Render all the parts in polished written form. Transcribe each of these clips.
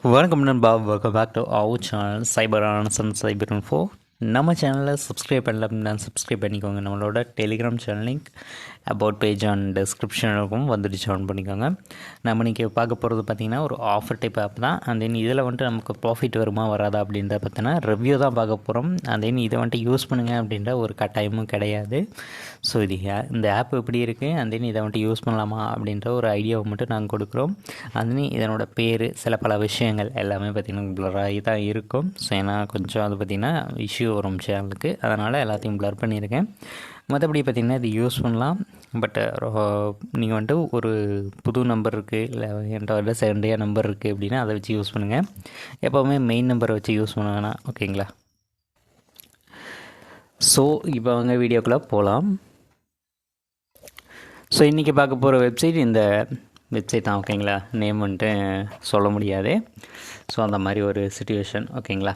வணக்கம் நண்பா, welcome back to our channel cyber ஆனசன் சைபர் இன்ஃபோ. நம்ம சேனலில் சப்ஸ்கிரைப் பண்ணல அப்படின்னா சப்ஸ்கிரைப் பண்ணிக்கோங்க. நம்மளோட telegram channel link about page and டிஸ்கிரிப்ஷனுக்கும் வந்துட்டு ஜாயின் பண்ணிக்கோங்க. நம்ம இன்றைக்கி பார்க்க போகிறது பார்த்திங்கன்னா ஒரு ஆஃபர் டைப் ஆப் தான். அண்ட் தென் இதில் வந்துட்டு நமக்கு ப்ராஃபிட் வருமா வராதா அப்படின்றத பார்த்தீங்கன்னா ரிவ்யூ தான் பார்க்க போகிறோம். அண்ட் தென் இதை வந்துட்டு யூஸ் பண்ணுங்கள் அப்படின்ற ஒரு கட்டாயமும் கிடையாது. ஸோ இந்த ஆப் எப்படி இருக்குது, அண்ட் தென் இதை வந்துட்டு யூஸ் பண்ணலாமா அப்படின்ற ஒரு ஐடியாவை மட்டும் நாங்கள் கொடுக்குறோம். அண்ட் தென் இதனோட பேர் சில பல விஷயங்கள் எல்லாமே பார்த்திங்கன்னா ப்ளராகி தான் இருக்கும். ஸோ ஏன்னா கொஞ்சம் அது பார்த்திங்கன்னா இஷ்யூ வரும் சேனலுக்கு, அதனால் எல்லாத்தையும் ப்ளர் பண்ணியிருக்கேன். மற்றபடி பார்த்திங்கன்னா இது யூஸ் பண்ணலாம். பட் நீங்கள் வந்துட்டு ஒரு புது நம்பர் இருக்குது, இல்லை என்கிட்ட செகண்டரியாக நம்பர் இருக்குது அப்படின்னா அதை வச்சு யூஸ் பண்ணுங்கள். எப்போவுமே மெயின் நம்பரை வச்சு யூஸ் பண்ண வேணாம், ஓகேங்களா? ஸோ இப்போ அவங்க வீடியோக்குள்ளே போகலாம். ஸோ இன்றைக்கி பார்க்க போகிற வெப்சைட் இந்த வெப்சைட் தான், ஓகேங்களா? நேம் வந்துட்டு சொல்ல முடியாது. ஸோ அந்த மாதிரி ஒரு சிச்சுவேஷன், ஓகேங்களா?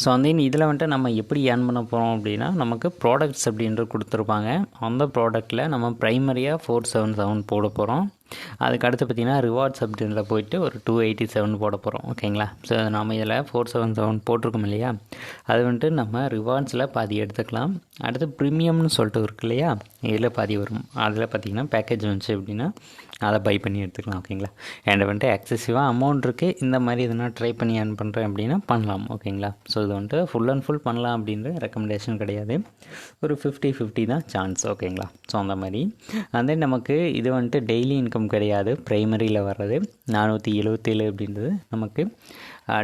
ஸோ அந்த இதில் வந்துட்டு நம்ம எப்படி ஏர்ன் பண்ண போகிறோம் அப்படின்னா, நமக்கு ப்ராடக்ட்ஸ் அப்படின்றது கொடுத்துருப்பாங்க. அந்த ப்ராடக்ட்டில் நம்ம ப்ரைமரியாக 477 போட போகிறோம். அதுக்கு அடுத்து பார்த்திங்கன்னா ரிவார்ட்ஸ் அப்படின்ற போயிட்டு ஒரு 287 போட போகிறோம், ஓகேங்களா? ஸோ நம்ம இதில் 477 போட்டிருக்கோம் இல்லையா, அது வந்துட்டு நம்ம ரிவார்ட்ஸில் பாதி எடுத்துக்கலாம். அடுத்து ப்ரீமியம்னு சொல்லிட்டு இருக்கு இல்லையா, இதில் பாதி வரும். அதில் பார்த்திங்கன்னா பேக்கேஜ் வந்துச்சு அப்படின்னா அதை பை பண்ணி எடுத்துக்கலாம், ஓகேங்களா? என்கிட்ட வந்துட்டு எக்ஸசிவாக அமௌண்ட் இருக்குது, இந்த மாதிரி எதுனா ட்ரை பண்ணி ஏர்ன் பண்ணுறேன் அப்படின்னா பண்ணலாம், ஓகேங்களா? ஸோ இது வந்துட்டு ஃபுல் அண்ட் ஃபுல் பண்ணலாம் அப்படின்ற ரெக்கமெண்டேஷன் கிடையாது. ஒரு 50-50 தான் சான்ஸ், ஓகேங்களா? ஸோ அந்த மாதிரி அதே நமக்கு இது வந்துட்டு டெய்லி இன்கம் கிடையாது. ப்ரைமரியில் வர்றது 477 அப்படின்றது நமக்கு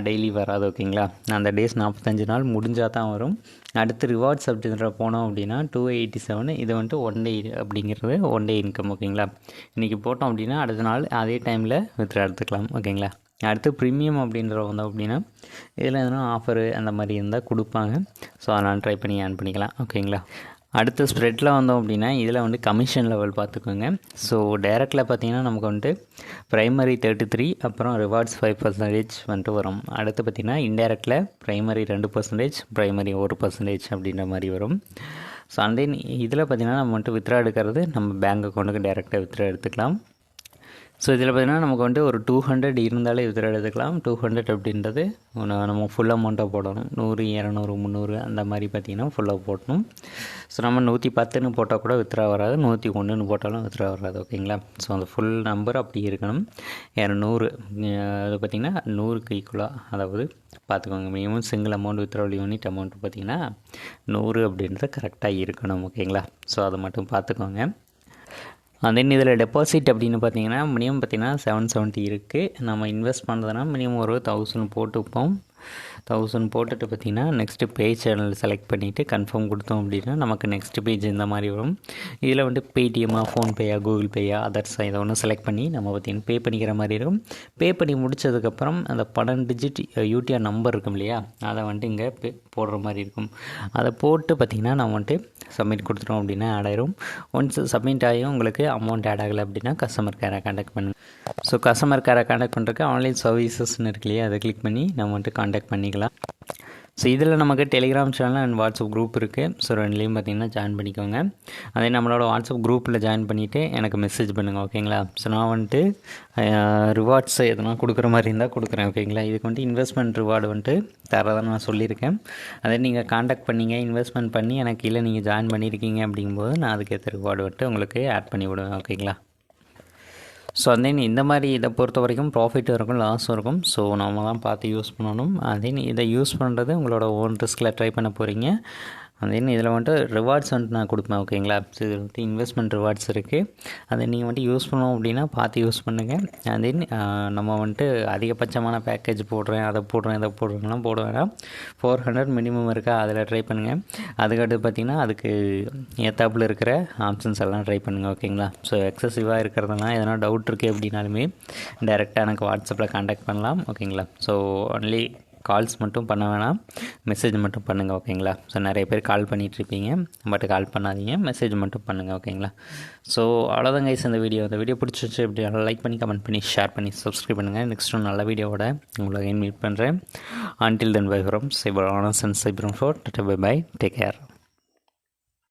டெய்லி வராது, ஓகேங்களா? அந்த டேஸ் 45 நாள் முடிஞ்சால் தான் வரும். அடுத்து ரிவார்ட்ஸ் அப்படின்ற போனோம் அப்படின்னா 287, இது வந்துட்டு 1 டே அப்படிங்கிறது 1 டே இன்கம், ஓகேங்களா? இன்றைக்கி போட்டோம் அப்படின்னா அடுத்த நாள் அதே டைமில் வித்ட்ரா எடுத்துக்கலாம், ஓகேங்களா? அடுத்து ப்ரீமியம் அப்படின்ற வந்தோம் அப்படின்னா இதில் எதனா ஆஃபரு அந்த மாதிரி இருந்தால் கொடுப்பாங்க. ஸோ அதனால் ட்ரை பண்ணி ஏர்ன் பண்ணிக்கலாம், ஓகேங்களா? அடுத்து ஸ்ப்ரெட்டில் வந்தோம் அப்படின்னா இதில் வந்து கமிஷன் லெவல் பார்த்துக்கோங்க. ஸோ டைரெக்டில் பார்த்திங்கன்னா நமக்கு வந்துட்டு ப்ரைமரி 33, அப்புறம் ரிவார்ட்ஸ் 5% வந்துட்டு வரும். அடுத்து பார்த்திங்கன்னா இன்டைரக்டில் ப்ரைமரி 2%, ப்ரைமரி 1% அப்படின்ற மாதிரி வரும். ஸோ அண்ட் தென் இதில் பார்த்திங்கன்னா நம்ம வந்துட்டு வித்ட்ரா எடுக்கிறது நம்ம பேங்க் அக்கௌண்ட்டுக்கு டைரெக்டாக வித்ட்ரா எடுத்துக்கலாம். ஸோ இதில் பார்த்திங்கன்னா நமக்கு வந்துட்டு ஒரு 200 இருந்தாலே வித்ட்ரா எடுத்துக்கலாம். 200 அப்படின்றது நம்ம ஃபுல் அமௌண்ட்டாக போடணும். 100, 200, 300 அந்த மாதிரி பார்த்திங்கன்னா ஃபுல்லாக போடணும். ஸோ நம்ம 110ன்னு போட்டால் கூட வித்ட்ரா வராது, 101ன்னு போட்டாலும் வித்ட்ரா வராது, ஓகேங்களா? ஸோ அந்த ஃபுல் நம்பர் அப்படி இருக்கணும். 200 அது பார்த்திங்கன்னா 100க்கு ஈக்குவலாக, அதாவது பார்த்துக்கோங்க, minimum single amount withdrawal unit amount பார்த்திங்கன்னா 100 அப்படின்றது கரெக்டாக இருக்கணும், ஓகேங்களா? ஸோ அதை மட்டும் பார்த்துக்கோங்க. தென் இதில் டெபாசிட் அப்படின்னு பார்த்தீங்கன்னா மினிமம் பார்த்திங்கன்னா 770 இருக்குது. நம்ம இன்வெஸ்ட் பண்ணுறதுனா மினிமம் ஒரு 1000 போட்டுப்போம். 1000 போட்டுட்டு பார்த்திங்கன்னா நெக்ஸ்ட்டு பேஜ் சேனல் செலக்ட் பண்ணிவிட்டு கன்ஃபார்ம் கொடுத்தோம் அப்படின்னா நமக்கு நெக்ஸ்ட் பேஜ் இந்த மாதிரி வரும். இதில் வந்துட்டு பேடிஎம்மா, ஃபோன்பேயா, கூகுள் பேயா, அதர்ஸா இதை ஒன்று செலக்ட் பண்ணி நம்ம பார்த்திங்கன்னா பே பண்ணிக்கிற மாதிரி இருக்கும். பே பண்ணி முடித்ததுக்கப்புறம் அந்த 12 டிஜிட் யூடிஆர் நம்பர் இருக்கும் இல்லையா, அதை வந்துட்டு இங்கே போடுற மாதிரி இருக்கும். அதை போட்டு பார்த்திங்கன்னா நம்ம வந்துட்டு சப்மிட் கொடுத்துட்டோம் அப்படின்னா ஆட் ஆயிரும். ஒன்ஸ் சப்மிட் ஆகியும் உங்களுக்கு அமௌண்ட் ஆட் ஆகலை அப்படின்னா கஸ்டமர் கேரை கான்டாக்ட் பண்ணுங்கள். ஸோ கஸ்டமர் கேரை கான்டாக்ட் பண்ணுறதுக்கு ஆன்லைன் சர்வீசஸ்ன்னு இருக்கு இல்லையா, அதை கிளிக் பண்ணி நம்ம வந்துட்டு கான்டாக்ட் பண்ணிக்கலாம். ஸோ இதில் நமக்கு Telegram channel and WhatsApp group இருக்குது. ஸோ ரெண்டுலேயும் பார்த்திங்கன்னா ஜாயின் பண்ணிக்கோங்க. அதே நம்மளோட வாட்ஸ்அப் குரூப்பில் ஜாயின் பண்ணிவிட்டு எனக்கு மெசேஜ் பண்ணுங்கள், ஓகேங்களா? ஸோ நான் வந்துட்டு ரிவார்ட்ஸ் எதனா கொடுக்குற மாதிரி இருந்தால் கொடுக்குறேன், ஓகேங்களா? இதுக்கு வந்துட்டு இன்வெஸ்ட்மெண்ட் ரிவார்டு வந்துட்டு தரதான் நான் சொல்லியிருக்கேன். அதே நீங்கள் கான்டாக்ட் பண்ணிங்க, இன்வெஸ்ட்மெண்ட் பண்ணி எனக்கு இல்லை நீங்கள் ஜாயின் பண்ணியிருக்கீங்க அப்படிங்கும்போது நான் அதுக்கேற்ற ரிவார்டு வந்துட்டு உங்களுக்கு ஆட் பண்ணி விடுவேன், ஓகேங்களா? ஸோ தென் இந்த மாதிரி இதை பொறுத்த வரைக்கும் ப்ராஃபிட்டும் இருக்கும், லாஸும் இருக்கும். ஸோ நம்ம தான் பார்த்து யூஸ் பண்ணணும். தென் இதை யூஸ் பண்ணுறது உங்களோட ஓன் ரிஸ்கில் ட்ரை பண்ண போகிறீங்க. தென் இதில் வந்துட்டு ரிவார்ட்ஸ் வந்துட்டு நான் கொடுப்பேன், ஓகேங்களா? ஸோ இது வந்துட்டு இன்வெஸ்ட்மெண்ட் ரிவார்ட்ஸ் இருக்குது. அதை நீங்கள் வந்துட்டு யூஸ் பண்ணோம் அப்படின்னா பார்த்து யூஸ் பண்ணுங்கள். தென் நம்ம வந்துட்டு அதிகபட்சமான பேக்கேஜ் போடுறேன், அதை போடுறேன், இதை போடுறேன்லாம் போட வேணாம். 400 மினிமம் இருக்கா, அதில் ட்ரை பண்ணுங்கள். அதுக்கடுத்து பார்த்திங்கன்னா அதுக்கு ஏத்தாப்பில் இருக்கிற ஆப்ஷன்ஸ் எல்லாம் ட்ரை பண்ணுங்கள், ஓகேங்களா? ஸோ எக்ஸசிவாக இருக்கிறதுனா எதனா டவுட் இருக்குது அப்படின்னாலுமே டைரெக்டாக எனக்கு வாட்ஸ்அப்பில் கான்டாக்ட் பண்ணலாம், ஓகேங்களா? ஸோ ஒன்லி கால்ஸ் மட்டும் பண்ண வேணாம், மெசேஜ் மட்டும் பண்ணுங்கள், ஓகேங்களா? ஸோ நிறைய பேர் கால் பண்ணிகிட்ருப்பீங்க, பட் கால் பண்ணாதீங்க, மெசேஜ் மட்டும் பண்ணுங்கள், ஓகேங்களா? ஸோ அவ்வளோதான் கைஸ் இந்த வீடியோ பிடிச்சிச்சு அப்படி லைக் பண்ணி, கமெண்ட் பண்ணி, ஷேர் பண்ணி, சப்ஸ்கிரைப் பண்ணுங்கள். நெக்ஸ்ட் ஒரு நல்ல வீடியோவோட உங்களை மீட் பண்ணுறேன். Until then bye from cyber ஆனசன் cyber info. Bye bye, take care.